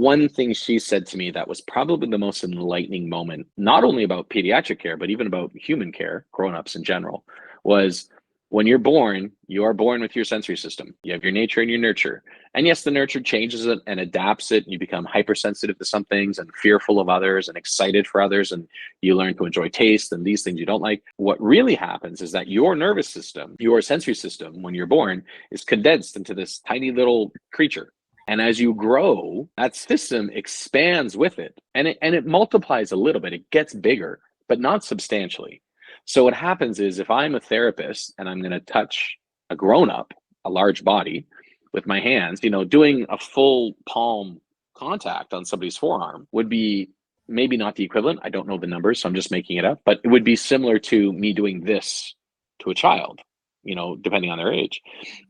one thing she said to me that was probably the most enlightening moment, not only about pediatric care, but even about human care, grown-ups in general, was when you're born, you are born with your sensory system. You have your nature and your nurture. And yes, the nurture changes it and adapts it, and you become hypersensitive to some things and fearful of others and excited for others, and you learn to enjoy taste and these things you don't like. What really happens is that your nervous system, your sensory system, when you're born, is condensed into this tiny little creature. And as you grow, that system expands with it, and it multiplies a little bit. It gets bigger, but not substantially. So what happens is if I'm a therapist and I'm going to touch a grown up, a large body with my hands, doing a full palm contact on somebody's forearm would be maybe not the equivalent. I don't know the numbers, so I'm just making it up, but it would be similar to me doing this to a child, depending on their age.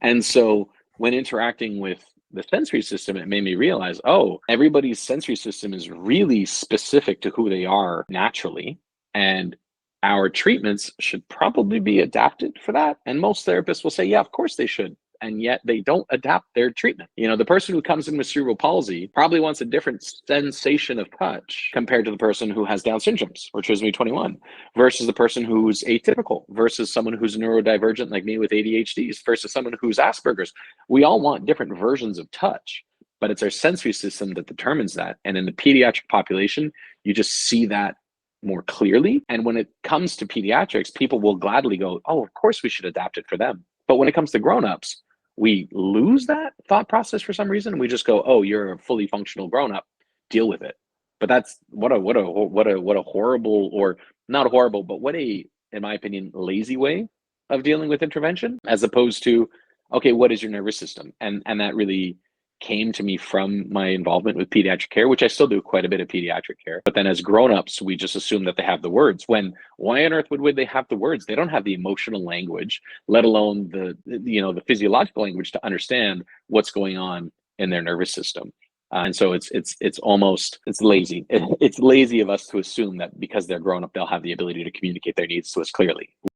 And so when interacting with the sensory system, it made me realize, oh, everybody's sensory system is really specific to who they are naturally. And our treatments should probably be adapted for that. And most therapists will say, yeah, of course they should. And yet they don't adapt their treatment. The person who comes in with cerebral palsy probably wants a different sensation of touch compared to the person who has Down syndromes or trisomy 21 versus the person who's atypical versus someone who's neurodivergent like me with ADHD versus someone who's Asperger's. We all want different versions of touch, but it's our sensory system that determines that. And in the pediatric population, you just see that more clearly. And when it comes to pediatrics, people will gladly go, oh, of course we should adapt it for them. But when it comes to grownups, we lose that thought process for some reason. We just go, oh, you're a fully functional grown-up, deal with it. But that's what a horrible, or not horrible, but what a, in my opinion, lazy way of dealing with intervention, as opposed to, okay, what is your nervous system? And that really came to me from my involvement with pediatric care, which I still do quite a bit of pediatric care. But then as grownups, we just assume that they have the words. When why on earth would they have the words? They don't have the emotional language, let alone the physiological language to understand what's going on in their nervous system. And so it's lazy. It's lazy of us to assume that because they're grown up, they'll have the ability to communicate their needs to us clearly.